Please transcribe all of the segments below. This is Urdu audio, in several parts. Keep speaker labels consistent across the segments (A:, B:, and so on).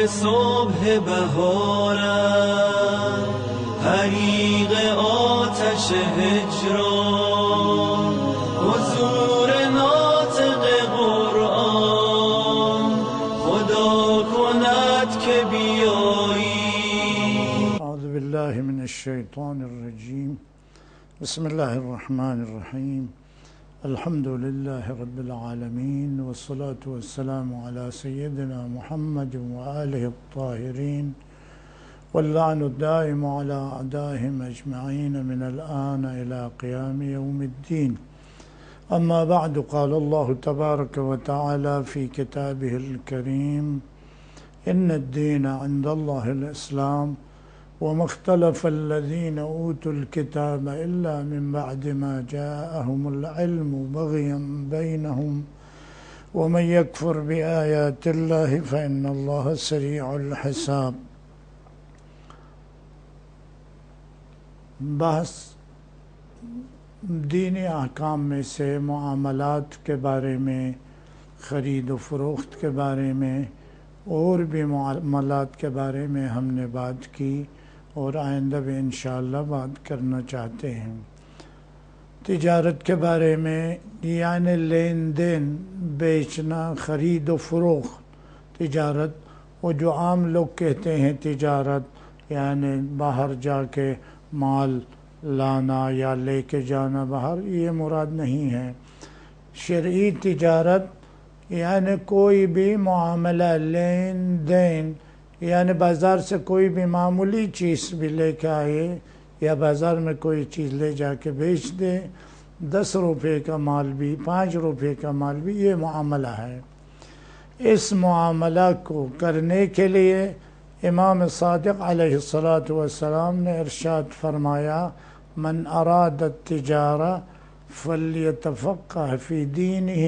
A: صبح بهارم، حریق آتش هجران، حضور ناطق قرآن، خدا کند که بیایی.
B: اعوذ باللہ من الشیطان الرجیم. بسم اللہ الرحمن الرحیم. الحمد للہ رب العالمین والصلاة والسلام علی سیدنا محمد وآلہ الطاہرین واللعن الدائم علی اعدائهم اجمعین من الآن الى قیام یوم الدین. اما بعد، قال اللہ تبارک وتعالی فی کتابہ الکریم: ان الدین عند اللہ الاسلام وما اختلف الذين أوتوا الكتاب إلا من بعد ما جاءهم العلم بغيا بينهم ومن يكفر بآيات الله فإن الله سريع الحساب. بحث دینی احکام میں سے معاملات کے بارے میں، خرید و فروخت کے بارے میں اور بھی معاملات کے بارے میں ہم نے بات کی اور آئندہ بھی انشاءاللہ بات کرنا چاہتے ہیں. تجارت کے بارے میں یعنی لین دین، بیچنا، خرید و فروخت. تجارت وہ جو عام لوگ کہتے ہیں تجارت یعنی باہر جا کے مال لانا یا لے کے جانا باہر، یہ مراد نہیں ہے. شرعی تجارت یعنی کوئی بھی معاملہ، لین دین، یعنی بازار سے کوئی بھی معمولی چیز بھی لے کے آئے یا بازار میں کوئی چیز لے جا کے بیچ دے، 10 روپے کا مال بھی، 5 روپے کا مال بھی، یہ معاملہ ہے. اس معاملہ کو کرنے کے لیے امام صادق علیہ السلام نے ارشاد فرمایا: من اراد التجارہ فلیتفقہ فی دینہ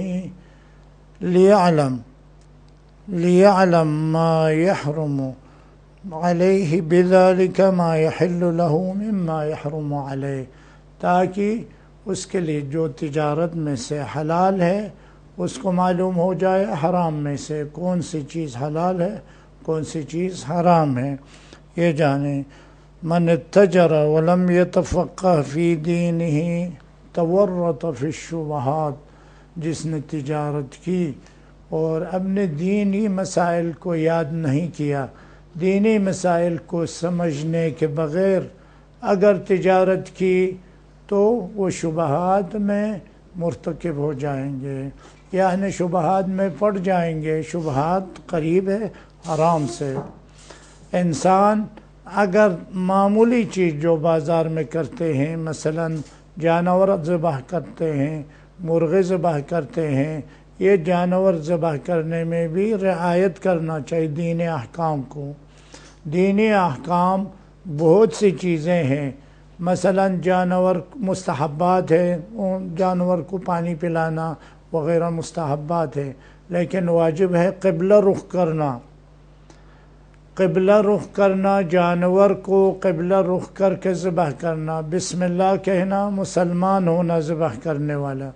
B: لیعلم ما يحرم علیہ بذلک ما یحل له مما یحرم علیہ، تاکہ اس کے لیے جو تجارت میں سے حلال ہے اس کو معلوم ہو جائے حرام میں سے کون سی چیز حلال ہے کون سی چیز حرام ہے. یہ جانیں. من اتجر ولم یتفقہ فی دینہ تورط فی الشبہات، جس نے تجارت کی اور اپنے دینی مسائل کو یاد نہیں کیا، دینی مسائل کو سمجھنے کے بغیر اگر تجارت کی تو وہ شبہات میں مرتکب ہو جائیں گے، یعنی شبہات میں پڑ جائیں گے. شبہات قریب ہے حرام سے. انسان اگر معمولی چیز جو بازار میں کرتے ہیں، مثلا جانور ذبح کرتے ہیں، مرغے ذبح کرتے ہیں، یہ جانور ذبح کرنے میں بھی رعایت کرنا چاہیے دین احکام کو. دینی احکام بہت سی چیزیں ہیں. مثلا جانور مستحبات ہے، جانور کو پانی پلانا وغیرہ مستحبات ہے، لیکن واجب ہے قبلہ رخ کرنا. قبلہ رخ کرنا، جانور کو قبلہ رخ کر کے ذبح کرنا، بسم اللہ کہنا، مسلمان ہونا ذبح کرنے والا.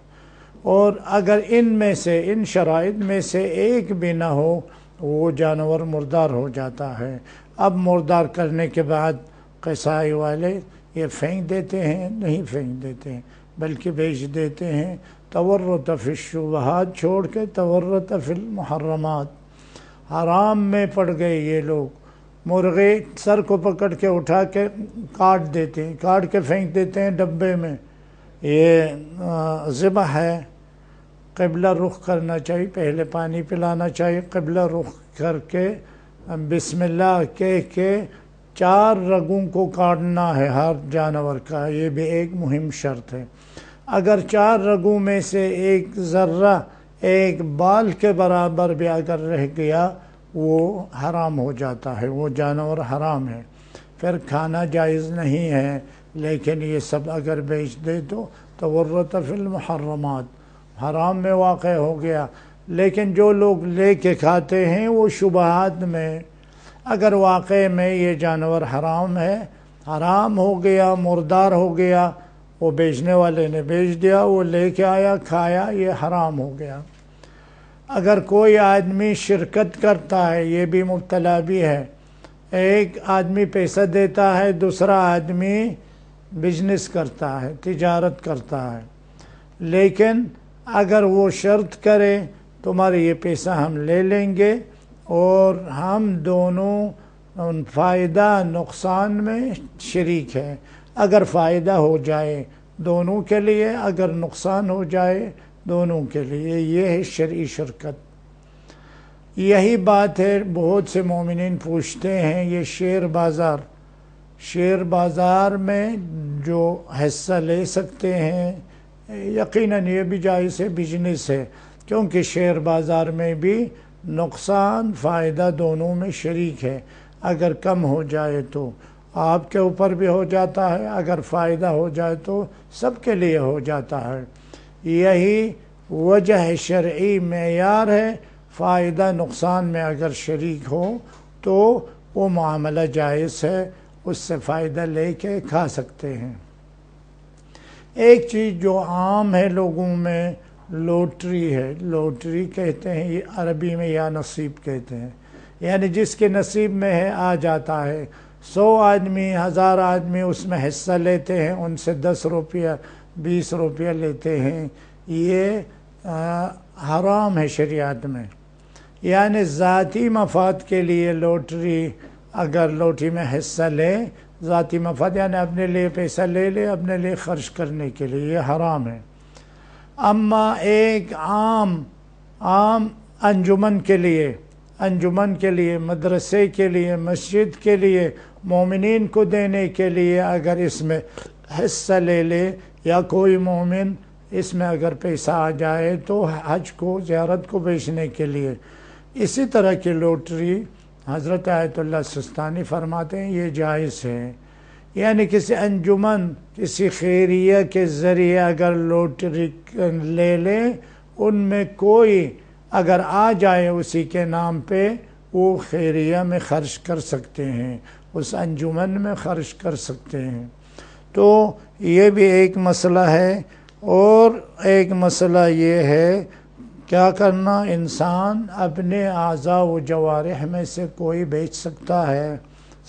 B: اور اگر ان میں سے، ان شرائط میں سے ایک بھی نہ ہو، وہ جانور مردار ہو جاتا ہے. اب مردار کرنے کے بعد قصائی والے یہ پھینک دیتے ہیں؟ نہیں پھینک دیتے ہیں، بلکہ بیچ دیتے ہیں. تورط فی الشبہات چھوڑ کے تورط فی المحرمات، حرام میں پڑ گئے یہ لوگ. مرغے سر کو پکڑ کے اٹھا کے کاٹ دیتے ہیں، کاٹ کے پھینک دیتے ہیں ڈبے میں، یہ ذبح ہے. قبلہ رخ کرنا چاہیے، پہلے پانی پلانا چاہیے، قبلہ رخ کر کے بسم اللہ کہہ کے 4 رگوں کو کاٹنا ہے ہر جانور کا. یہ بھی ایک مہم شرط ہے. اگر 4 رگوں میں سے ایک ذرہ، ایک بال کے برابر بھی اگر رہ گیا وہ حرام ہو جاتا ہے، وہ جانور حرام ہے، پھر کھانا جائز نہیں ہے. لیکن یہ سب اگر بیچ دے تو تورط فی المحرمات، حرام میں واقع ہو گیا. لیکن جو لوگ لے کے کھاتے ہیں وہ شبہات میں، اگر واقع میں یہ جانور حرام ہے، حرام ہو گیا، مردار ہو گیا، وہ بیچنے والے نے بیچ دیا، وہ لے کے آیا کھایا، یہ حرام ہو گیا. اگر کوئی آدمی شرکت کرتا ہے، یہ بھی مبتلا بھی ہے، ایک آدمی پیسہ دیتا ہے، دوسرا آدمی بزنس کرتا ہے، تجارت کرتا ہے، لیکن اگر وہ شرط کرے تمہارے یہ پیسہ ہم لے لیں گے اور ہم دونوں فائدہ نقصان میں شریک ہیں، اگر فائدہ ہو جائے دونوں کے لیے، اگر نقصان ہو جائے دونوں کے لیے، یہ ہے شرعی شرکت۔ یہی بات ہے، بہت سے مومنین پوچھتے ہیں یہ شیئر بازار میں جو حصہ لے سکتے ہیں، یقیناً یہ بھی جائز ہے، بزنس ہے، کیونکہ شیئر بازار میں بھی نقصان فائدہ دونوں میں شریک ہے، اگر کم ہو جائے تو آپ کے اوپر بھی ہو جاتا ہے، اگر فائدہ ہو جائے تو سب کے لیے ہو جاتا ہے۔ یہی وجہ شرعی معیار ہے، فائدہ نقصان میں اگر شریک ہو تو وہ معاملہ جائز ہے، اس سے فائدہ لے کے کھا سکتے ہیں۔ ایک چیز جو عام ہے لوگوں میں لوٹری ہے، لوٹری کہتے ہیں، یہ عربی میں یا نصیب کہتے ہیں، یعنی جس کے نصیب میں ہے آ جاتا ہے۔ 100 آدمی 1000 آدمی اس میں حصہ لیتے ہیں، ان سے 10 روپیہ 20 روپیہ لیتے ہیں، یہ حرام ہے شریعت میں۔ یعنی ذاتی مفاد کے لیے لوٹری، اگر لوٹری میں حصہ لے، ذاتی مفاد یعنی اپنے لیے پیسہ لے لے، اپنے لیے خرچ کرنے کے لیے، یہ حرام ہے۔ اما ایک عام انجمن کے لیے، مدرسے کے لیے، مسجد کے لیے، مومنین کو دینے کے لیے اگر اس میں حصہ لے لے، یا کوئی مومن اس میں اگر پیسہ آ جائے تو حج کو، زیارت کو بیچنے کے لیے، اسی طرح کی لوٹری حضرت آیت اللہ سستانی فرماتے ہیں یہ جائز ہے۔ یعنی کسی انجمن، کسی خیریہ کے ذریعے اگر لوٹری لے لیں، ان میں کوئی اگر آ جائے اسی کے نام پہ، وہ خیریہ میں خرچ کر سکتے ہیں، اس انجمن میں خرچ کر سکتے ہیں۔ تو یہ بھی ایک مسئلہ ہے، اور ایک مسئلہ یہ ہے کیا کرنا، انسان اپنے اعضاء و جوارح میں سے کوئی بیچ سکتا ہے؟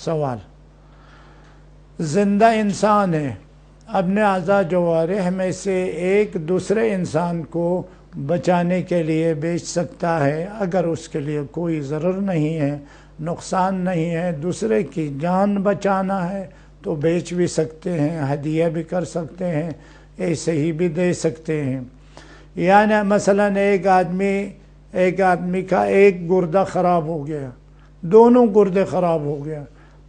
B: سوال، زندہ انسان ہے، اپنے اعضاء جوارح میں سے ایک دوسرے انسان کو بچانے کے لیے بیچ سکتا ہے، اگر اس کے لیے کوئی ضرر نہیں ہے، نقصان نہیں ہے، دوسرے کی جان بچانا ہے تو بیچ بھی سکتے ہیں، ہدیہ بھی کر سکتے ہیں، ایسے ہی بھی دے سکتے ہیں۔ یعنی مثلا ایک آدمی کا ایک گردہ خراب ہو گیا، دونوں گردے خراب ہو گیا،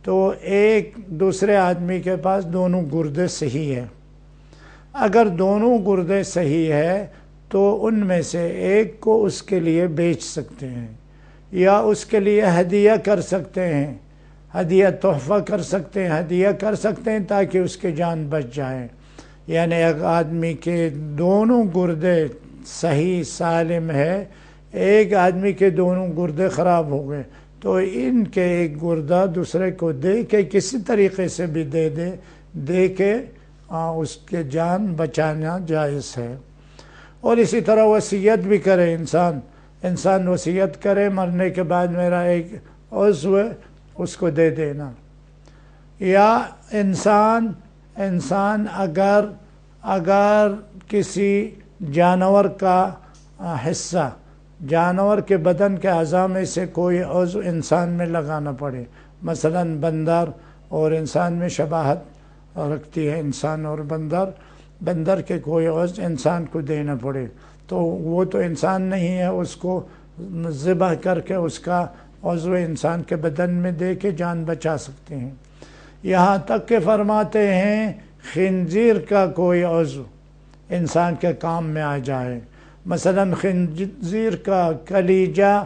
B: تو ایک دوسرے آدمی کے پاس دونوں گردے صحیح ہے، اگر دونوں گردے صحیح ہے تو ان میں سے ایک کو اس کے لیے بیچ سکتے ہیں، یا اس کے لیے ہدیہ کر سکتے ہیں، ہدیہ تحفہ کر سکتے ہیں، ہدیہ کر سکتے ہیں تاکہ اس کی جان بچ جائے۔ یعنی ایک آدمی کے دونوں گردے صحیح سالم ہے، ایک آدمی کے دونوں گردے خراب ہو گئے، تو ان کے ایک گردہ دوسرے کو دے کے کسی طریقے سے بھی دے کے اس کے جان بچانا جائز ہے۔ اور اسی طرح وصیت بھی کرے انسان وصیت کرے، مرنے کے بعد میرا ایک عضو اس کو دے دینا، یا انسان اگر کسی جانور کا حصہ، جانور کے بدن کے اعضاء میں سے کوئی عضو انسان میں لگانا پڑے، مثلا بندر اور انسان میں شباہت رکھتی ہے، انسان اور بندر کے کوئی عضو انسان کو دینا پڑے، تو وہ تو انسان نہیں ہے، اس کو ذبح کر کے اس کا عضو انسان کے بدن میں دے کے جان بچا سکتے ہیں۔ یہاں تک کہ فرماتے ہیں خنزیر کا کوئی عضو انسان کے کام میں آ جائے، مثلا خنزیر کا کلیجہ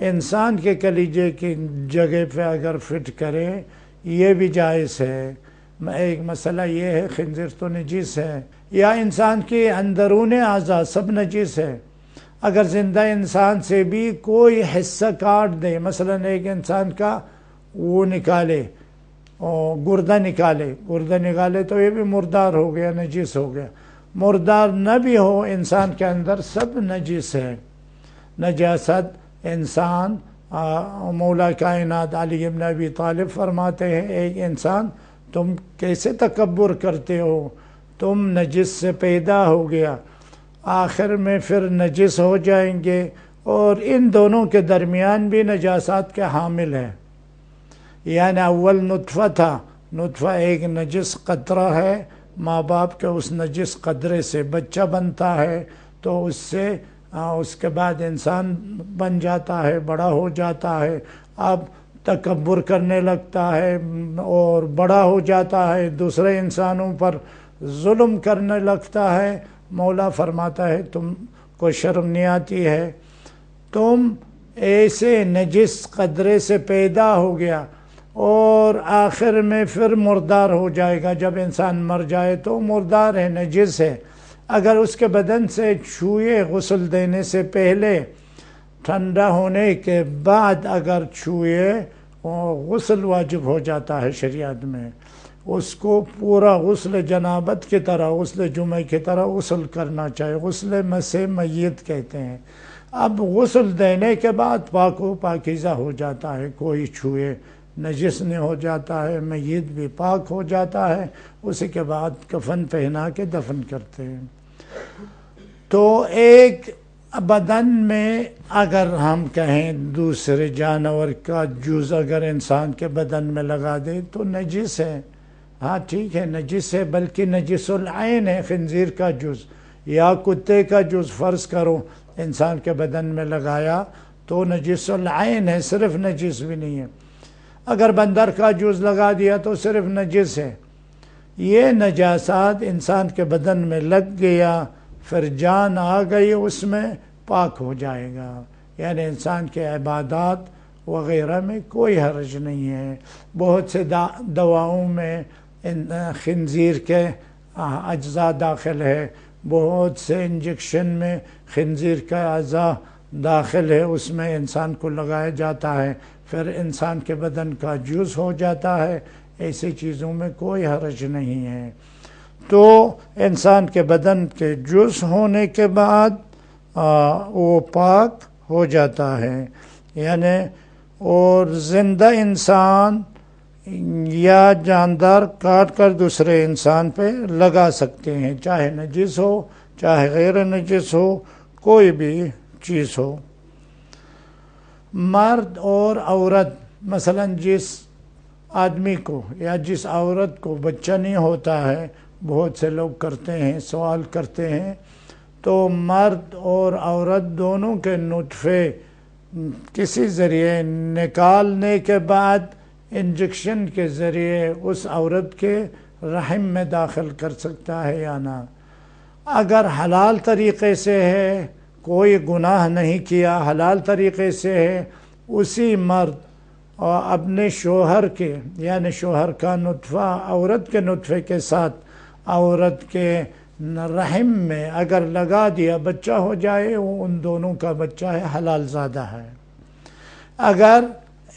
B: انسان کے کلیجے کی جگہ پہ اگر فٹ کرے، یہ بھی جائز ہے۔ ایک مسئلہ یہ ہے خنزیر تو نجیس ہے، یا انسان کے اندرون اعضاء سب نجیس ہے، اگر زندہ انسان سے بھی کوئی حصہ کاٹ دے، مثلا ایک انسان کا وہ نکالے، گردہ نکالے تو یہ بھی مردار ہو گیا، نجیس ہو گیا۔ مردار نہ بھی ہو، انسان کے اندر سب نجیس ہے، نجاست انسان مولا کائنات علی بن ابی طالب فرماتے ہیں ایک انسان تم کیسے تکبر کرتے ہو، تم نجس سے پیدا ہو گیا، آخر میں پھر نجس ہو جائیں گے، اور ان دونوں کے درمیان بھی نجاسات کے حامل ہیں. یعنی اول نطفہ تھا، نطفہ ایک نجس قطرہ ہے، ماں باپ کے اس نجس قطرے سے بچہ بنتا ہے، تو اس کے بعد انسان بن جاتا ہے، بڑا ہو جاتا ہے، اب تکبر کرنے لگتا ہے اور بڑا ہو جاتا ہے، دوسرے انسانوں پر ظلم کرنے لگتا ہے. مولا فرماتا ہے تم کو شرم نہیں آتی ہے، تم ایسے نجس قدرے سے پیدا ہو گیا اور آخر میں پھر مردار ہو جائے گا. جب انسان مر جائے تو مردار ہے، نجس ہے. اگر اس کے بدن سے چھوئے غسل دینے سے پہلے، ٹھنڈا ہونے کے بعد اگر چھوئے، غسل واجب ہو جاتا ہے شریعت میں. اس کو پورا غسل جنابت کی طرح، غسل جمعہ کی طرح غسل کرنا چاہیے، غسل مسح میت کہتے ہیں. اب غسل دینے کے بعد پاک و پاکیزہ ہو جاتا ہے، کوئی چھوئے نجس نہیں ہو جاتا ہے، میت بھی پاک ہو جاتا ہے. اسی کے بعد کفن پہنا کے دفن کرتے ہیں. تو ایک بدن میں اگر ہم کہیں دوسرے جانور کا جز اگر انسان کے بدن میں لگا دے تو نجس ہے. ہاں ٹھیک ہے نجس ہے، بلکہ نجس العین ہے. خنزیر کا جز یا کتے کا جز فرض کرو انسان کے بدن میں لگایا تو نجس العین ہے، صرف نجس بھی نہیں ہے. اگر بندر کا جز لگا دیا تو صرف نجس ہے. یہ نجاسات انسان کے بدن میں لگ گیا، پھر جان آ گئی اس میں، پاک ہو جائے گا. یعنی انسان کے عبادات وغیرہ میں کوئی حرج نہیں ہے. بہت سے دواؤں میں خنزیر کے اجزاء داخل ہے، بہت سے انجیکشن میں خنزیر کا اعضاء داخل ہے، اس میں انسان کو لگایا جاتا ہے، پھر انسان کے بدن کا جز ہو جاتا ہے. ایسی چیزوں میں کوئی حرج نہیں ہے. تو انسان کے بدن کے جز ہونے کے بعد وہ پاک ہو جاتا ہے. یعنی اور زندہ انسان یا جاندار کاٹ کر دوسرے انسان پہ لگا سکتے ہیں، چاہے نجس ہو چاہے غیر نجس ہو، کوئی بھی چیز ہو. مرد اور عورت، مثلا جس آدمی کو یا جس عورت کو بچہ نہیں ہوتا ہے، بہت سے لوگ کرتے ہیں، سوال کرتے ہیں، تو مرد اور عورت دونوں کے نطفے کسی ذریعے نکالنے کے بعد انجیکشن کے ذریعے اس عورت کے رحم میں داخل کر سکتا ہے یا نہ. اگر حلال طریقے سے ہے، کوئی گناہ نہیں کیا، حلال طریقے سے ہے، اسی مرد اور اپنے شوہر کے یعنی شوہر کا نطفہ عورت کے نطفے کے ساتھ عورت کے رحم میں اگر لگا دیا، بچہ ہو جائے، وہ ان دونوں کا بچہ ہے، حلال زادہ ہے. اگر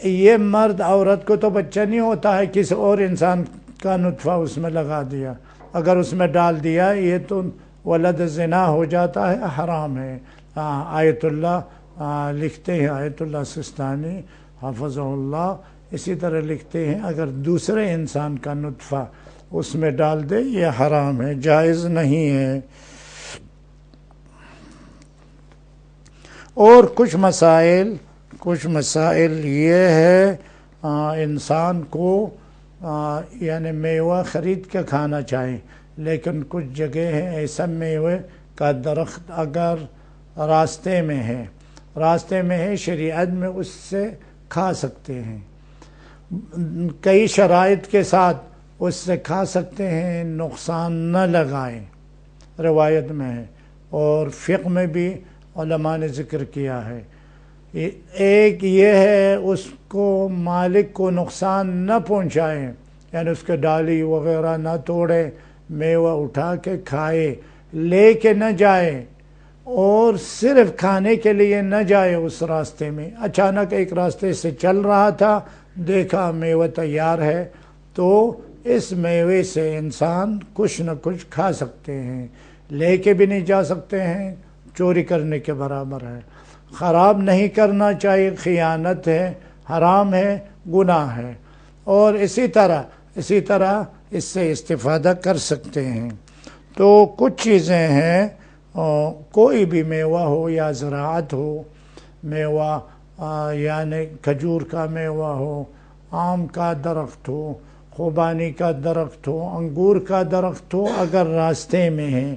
B: یہ مرد عورت کو تو بچہ نہیں ہوتا ہے، کسی اور انسان کا نطفہ اس میں لگا دیا، اگر اس میں ڈال دیا، یہ تو ولد زنا ہو جاتا ہے، حرام ہے. آیت اللہ لکھتے ہیں، آیت اللہ سستانی حفظہ اللہ اسی طرح لکھتے ہیں، اگر دوسرے انسان کا نطفہ اس میں ڈال دے یہ حرام ہے، جائز نہیں ہے. اور کچھ مسائل یہ ہے، انسان کو یعنی میوہ خرید کے کھانا چاہیے، لیکن کچھ جگہ ہیں ایسا میوے کا درخت اگر راستے میں ہے شریعت میں اس سے کھا سکتے ہیں، کئی شرائط کے ساتھ اس سے کھا سکتے ہیں، نقصان نہ لگائیں، روایت میں ہے اور فقہ میں بھی علماء نے ذکر کیا ہے. ایک یہ ہے اس کو مالک کو نقصان نہ پہنچائیں، یعنی اس کے ڈالی وغیرہ نہ توڑے، میوہ اٹھا کے کھائے، لے کے نہ جائے، اور صرف کھانے کے لیے نہ جائے. اس راستے میں اچانک ایک راستے سے چل رہا تھا، دیکھا میوہ تیار ہے، تو اس میوے سے انسان کچھ نہ کچھ کھا سکتے ہیں، لے کے بھی نہیں جا سکتے ہیں، چوری کرنے کے برابر ہے. خراب نہیں کرنا چاہیے، خیانت ہے، حرام ہے، گناہ ہے۔ اور اسی طرح اس سے استفادہ کر سکتے ہیں۔ تو کچھ چیزیں ہیں، کوئی بھی میوہ ہو یا زراعت ہو، میوہ یعنی کھجور کا میوہ ہو، آم کا درخت ہو، خوبانی کا درخت ہو، انگور کا درخت ہو، اگر راستے میں ہیں،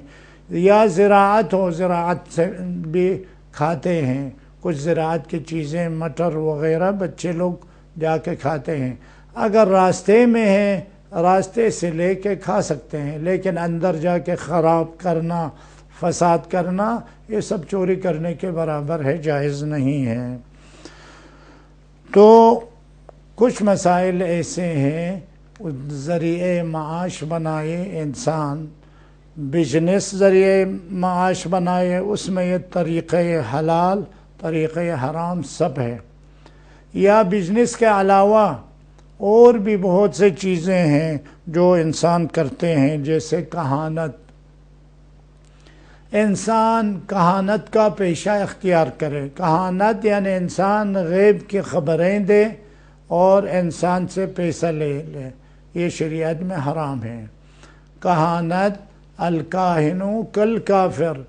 B: یا زراعت ہو، زراعت سے بھی کھاتے ہیں، کچھ زراعت کی چیزیں مٹر وغیرہ بچے لوگ جا کے کھاتے ہیں، اگر راستے میں ہیں راستے سے لے کے کھا سکتے ہیں، لیکن اندر جا کے خراب کرنا، فساد کرنا، یہ سب چوری کرنے کے برابر ہے، جائز نہیں ہے۔ تو کچھ مسائل ایسے ہیں، ذریعہ معاش بنائے انسان، بزنس ذریعہ معاش بنائے، اس میں یہ طریقہ حلال طریقہ حرام سب ہے، یا بزنس کے علاوہ اور بھی بہت سے چیزیں ہیں جو انسان کرتے ہیں، جیسے کہانت۔ انسان کہانت کا پیشہ اختیار کرے، کہانت یعنی انسان غیب کی خبریں دے اور انسان سے پیسہ لے یہ شریعت میں حرام ہے۔ کہانت، الکاہن کالکافر،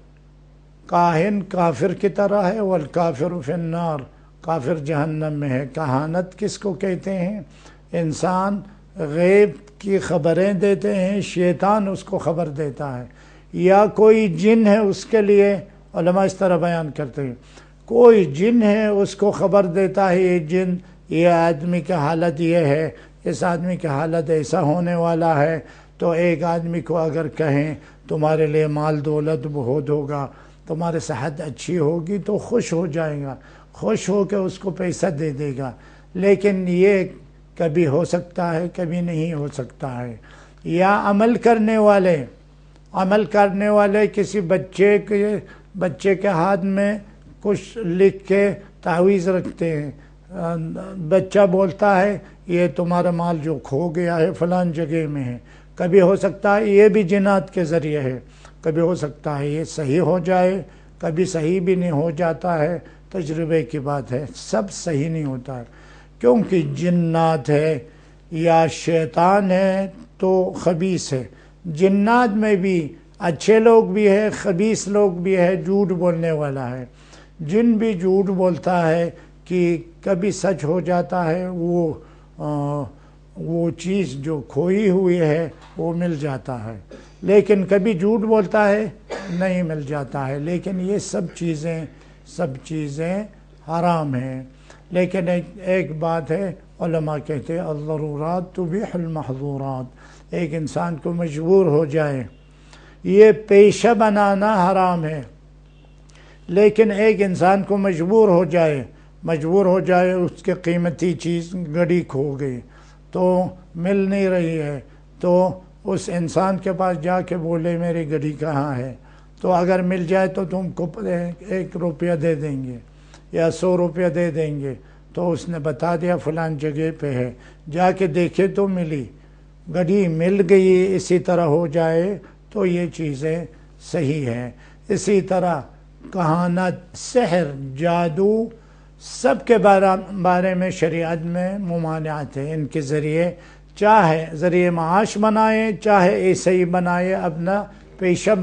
B: کاہن کافر کی طرح ہے، والکافر فی النار، کافر جہنم میں ہے۔ کہانت کس کو کہتے ہیں؟ انسان غیب کی خبریں دیتے ہیں، شیطان اس کو خبر دیتا ہے، یا کوئی جن ہے اس کے لیے، علماء اس طرح بیان کرتے ہیں، کوئی جن ہے اس کو خبر دیتا ہے، یہ جن، یہ آدمی کی حالت یہ ہے، اس آدمی کی حالت ایسا ہونے والا ہے، تو ایک آدمی کو اگر کہیں تمہارے لیے مال دولت بہت ہوگا، تمہاری صحت اچھی ہوگی، تو خوش ہو جائے گا، خوش ہو کے اس کو پیسہ دے دے گا، لیکن یہ کبھی ہو سکتا ہے، کبھی نہیں ہو سکتا ہے۔ یا عمل کرنے والے کسی بچے کے ہاتھ میں کچھ لکھ کے تعویذ رکھتے ہیں، بچہ بولتا ہے یہ تمہارا مال جو کھو گیا ہے فلان جگہ میں ہے، کبھی ہو سکتا ہے یہ بھی جنات کے ذریعے ہے، کبھی ہو سکتا ہے یہ صحیح ہو جائے، کبھی صحیح بھی نہیں ہو جاتا ہے، تجربے کی بات ہے، سب صحیح نہیں ہوتا ہے، کیونکہ جنات ہے یا شیطان ہے تو خبیث ہے۔ جنات میں بھی اچھے لوگ بھی ہے، خبیث لوگ بھی ہے، جھوٹ بولنے والا ہے، جن بھی جھوٹ بولتا ہے کہ کبھی سچ ہو جاتا ہے، وہ چیز جو کھوئی ہوئی ہے وہ مل جاتا ہے، لیکن کبھی جھوٹ بولتا ہے نہیں مل جاتا ہے، لیکن یہ سب چیزیں حرام ہیں۔ لیکن ایک بات ہے، علماء کہتے ہیں الضرورات تبیح المحظورات، ایک انسان کو مجبور ہو جائے، یہ پیشہ بنانا حرام ہے، لیکن ایک انسان کو مجبور ہو جائے اس کے قیمتی چیز گھڑی کھو گئی تو مل نہیں رہی ہے، تو اس انسان کے پاس جا کے بولے میری گھڑی کہاں ہے، تو اگر مل جائے تو تم کو 1 روپیہ دے دیں گے یا 100 روپیہ دے دیں گے، تو اس نے بتا دیا فلان جگہ پہ ہے، جا کے دیکھے تو ملی، گھڑی مل گئی، اسی طرح ہو جائے تو یہ چیزیں صحیح ہیں۔ اسی طرح کہانت، سحر، جادو، سب کے بارے میں شریعت میں ممانعت ہے، ان کے ذریعے چاہے ذریعہ معاش بنائے، چاہے ایسے ہی بنائے، اپنا پیشہ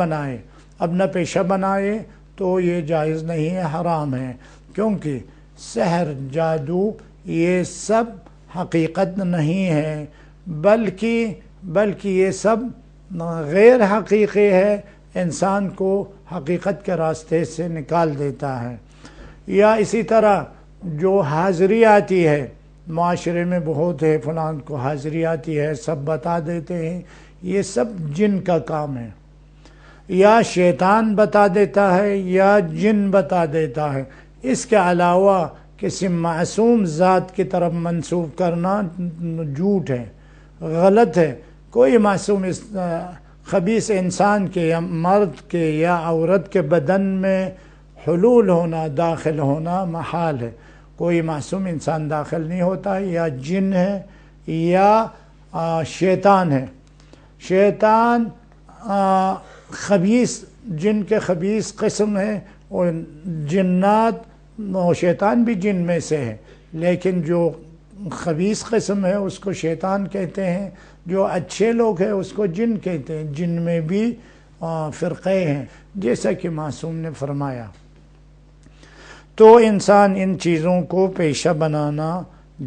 B: بنائے تو یہ جائز نہیں ہے، حرام ہے، کیونکہ سحر، جادو یہ سب حقیقت نہیں ہے، بلکہ یہ سب غیر حقیقی ہے، انسان کو حقیقت کے راستے سے نکال دیتا ہے۔ یا اسی طرح جو حاضری آتی ہے، معاشرے میں بہت ہے، فلان کو حاضری آتی ہے، سب بتا دیتے ہیں، یہ سب جن کا کام ہے، یا شیطان بتا دیتا ہے یا جن بتا دیتا ہے۔ اس کے علاوہ کسی معصوم ذات کی طرف منسوب کرنا جھوٹ ہے، غلط ہے۔ کوئی معصوم خبیث انسان کے یا مرد کے یا عورت کے بدن میں حلول ہونا، داخل ہونا محال ہے، کوئی معصوم انسان داخل نہیں ہوتا ہے، یا جن ہے یا شیطان ہے۔ شیطان خبیث، جن کے خبیث قسم ہے، اور جنات وہ شیطان بھی جن میں سے ہے، لیکن جو خبیث قسم ہے اس کو شیطان کہتے ہیں، جو اچھے لوگ ہیں اس کو جن کہتے ہیں۔ جن میں بھی فرقے ہیں، جیسا کہ معصوم نے فرمایا۔ تو انسان ان چیزوں کو پیشہ بنانا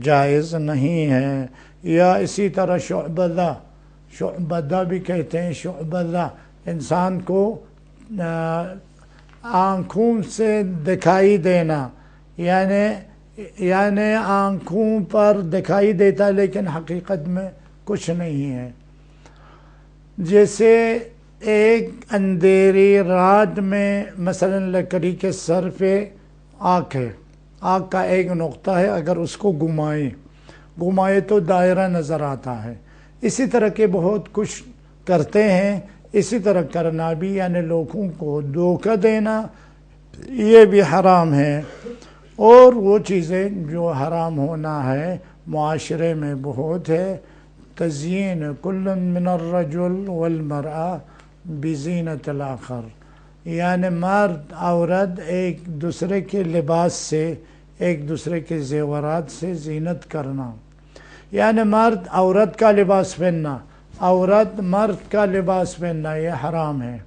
B: جائز نہیں ہے۔ یا اسی طرح شعبدہ بھی کہتے ہیں، شعبدہ انسان کو آنکھوں سے دکھائی دینا، یعنی آنکھوں پر دکھائی دیتا لیکن حقیقت میں کچھ نہیں ہے۔ جیسے ایک اندھیری رات میں مثلا لکڑی کے سر پہ آنکھ ہے، آنکھ کا ایک نقطہ ہے، اگر اس کو گھمائے تو دائرہ نظر آتا ہے۔ اسی طرح کے بہت کچھ کرتے ہیں، اسی طرح کرنا بھی یعنی لوگوں کو دھوکہ دینا یہ بھی حرام ہے۔ اور وہ چیزیں جو حرام ہونا ہے معاشرے میں بہت ہے۔ تزیین کل من الرجل والمرأة بزینت الآخر، یعنی مرد عورت ایک دوسرے کے لباس سے، ایک دوسرے کے زیورات سے زینت کرنا، یعنی مرد عورت کا لباس پہننا، عورت مرد کا لباس پہننا یہ حرام ہے۔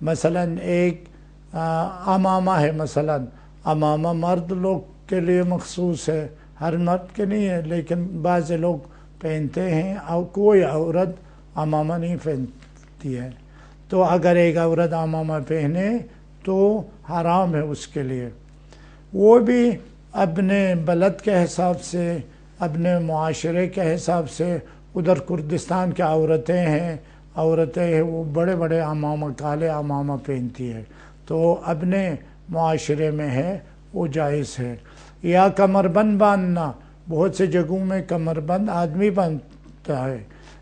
B: مثلا ایک امامہ ہے، مثلا امامہ مرد لوگ کے لیے مخصوص ہے، ہر مرد کے نہیں ہے، لیکن بعض لوگ پہنتے ہیں، اور کوئی عورت امامہ نہیں پہنتی ہے۔ تو اگر ایک عورت امامہ پہنے تو حرام ہے اس کے لیے۔ وہ بھی اپنے بلد کے حساب سے، اپنے معاشرے کے حساب سے، ادھر کردستان کی عورتیں ہیں وہ بڑے بڑے امامہ، کالے امامہ پہنتی ہے، تو اپنے معاشرے میں ہے وہ جائز ہے۔ یا کمر بند باندھنا، بہت سے جگہوں میں کمر بند آدمی باندھتا ہے،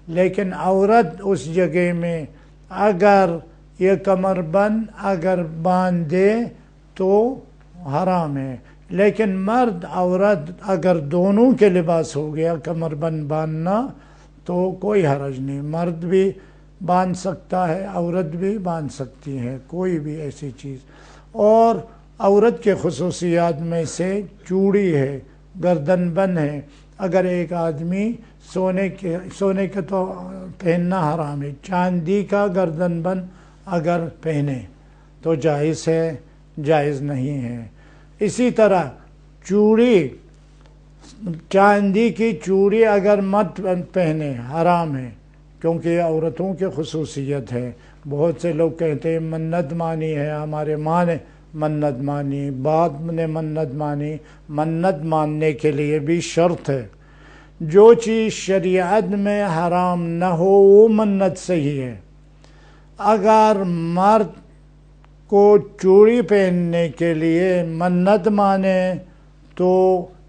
B: لیکن عورت اس جگہ میں اگر یہ کمر بند اگر باندھ دے تو حرام ہے۔ لیکن مرد عورت اگر دونوں کے لباس ہو گیا کمر بند باندھنا تو کوئی حرج نہیں، مرد بھی باندھ سکتا ہے، عورت بھی باندھ سکتی ہے، کوئی بھی ایسی چیز۔ اور عورت کے خصوصیات میں سے چوڑی ہے، گردن بند ہے۔ اگر ایک آدمی سونے کا تو پہننا حرام ہے، چاندی کا گردن بند اگر پہنے تو جائز ہے، جائز نہیں ہے۔ اسی طرح چوڑی، چاندی کی چوڑی اگر مت پہنے حرام ہے، کیونکہ یہ عورتوں کی خصوصیت ہے۔ بہت سے لوگ کہتے ہیں منت مانی ہے، ہمارے ماں نے منت مانی، باپ نے منت مانی۔ منت ماننے کے لیے بھی شرط ہے، جو چیز شریعت میں حرام نہ ہو وہ منت صحیح ہے۔ اگر مرد کو چوڑی پہننے کے لیے منت مانے تو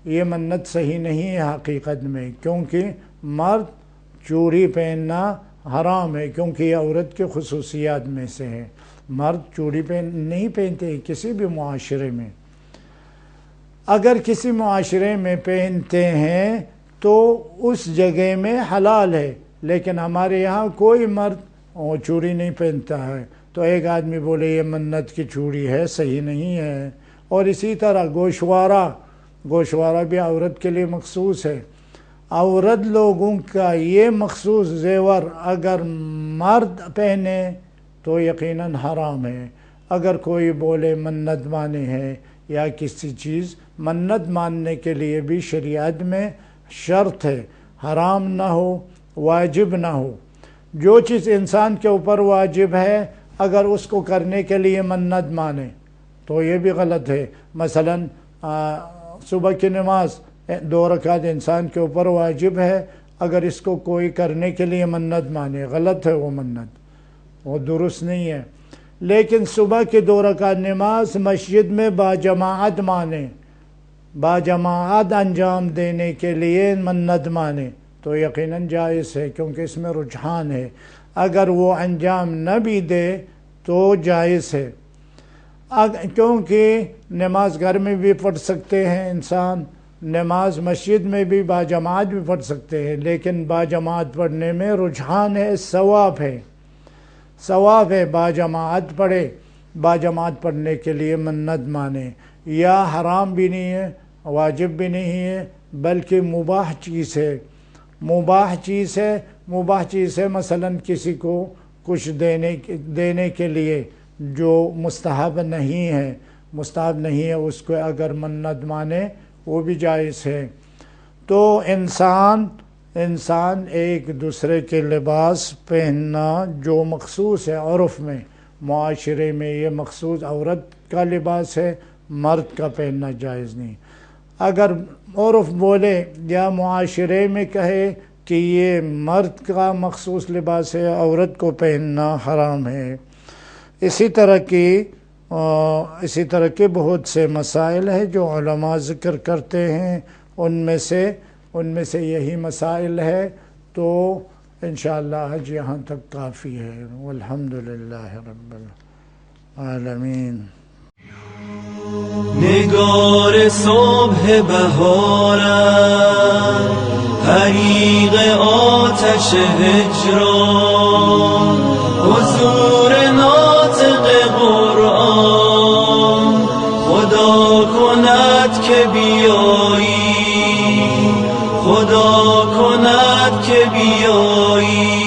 B: یہ منت صحیح نہیں ہے حقیقت میں، کیونکہ مرد چوڑی پہننا حرام ہے، کیونکہ یہ عورت کے خصوصیات میں سے ہے۔ مرد چوڑی نہیں پہنتے کسی بھی معاشرے میں، اگر کسی معاشرے میں پہنتے ہیں تو اس جگہ میں حلال ہے، لیکن ہمارے یہاں کوئی مرد چوڑی نہیں پہنتا ہے، تو ایک آدمی بولے یہ منت کی چوڑی ہے، صحیح نہیں ہے۔ اور اسی طرح گوشوارہ بھی عورت کے لیے مخصوص ہے۔ عورت لوگوں کا یہ مخصوص زیور اگر مرد پہنے تو یقیناً حرام ہے۔ اگر کوئی بولے منت مانے ہے یا کسی چیز، منت ماننے کے لیے بھی شریعت میں شرط ہے، حرام نہ ہو، واجب نہ ہو۔ جو چیز انسان کے اوپر واجب ہے اگر اس کو کرنے کے لیے منت مانے تو یہ بھی غلط ہے۔ مثلا صبح کی نماز 2 رکعت انسان کے اوپر واجب ہے، اگر اس کو کوئی کرنے کے لیے منت مانے، غلط ہے وہ منت، وہ درست نہیں ہے۔ لیکن صبح کی 2 رکعت نماز مسجد میں باجماعت مانے، باجماعت انجام دینے کے لیے منت مانے تو یقیناً جائز ہے، کیونکہ اس میں رجحان ہے۔ اگر وہ انجام نہ بھی دے تو جائز ہے، کیونکہ نماز گھر میں بھی پڑھ سکتے ہیں انسان، نماز مسجد میں بھی باجماعت بھی پڑھ سکتے ہیں، لیکن باجماعت پڑھنے میں رجحان ہے، ثواب ہے، باجماعت پڑھے، باجماعت پڑھنے کے لیے منت مانے۔ یا حرام بھی نہیں ہے، واجب بھی نہیں ہے، بلکہ مباح چیز ہے، مباح چیز ہے، مباح چیز ہے مثلا کسی کو کچھ دینے کے لیے جو مستحب نہیں ہے، مستحب نہیں ہے، اس کو اگر منت مانے وہ بھی جائز ہے۔ تو انسان ایک دوسرے کے لباس پہننا جو مخصوص ہے عرف میں، معاشرے میں یہ مخصوص عورت کا لباس ہے، مرد کا پہننا جائز نہیں۔ اگر عرف بولے یا معاشرے میں کہے کہ یہ مرد کا مخصوص لباس ہے، عورت کو پہننا حرام ہے۔ اسی طرح کے بہت سے مسائل ہیں جو علماء ذکر کرتے ہیں، ان میں سے یہی مسائل ہے۔ تو انشاءاللہ آج یہاں تک کافی ہے۔ والحمدللہ رب العالمین۔
A: نگار صبح بهارم، طریق آتش هجران، حضور ناطق قرآن، خدا کند که بیایی، خدا کند که بیایی،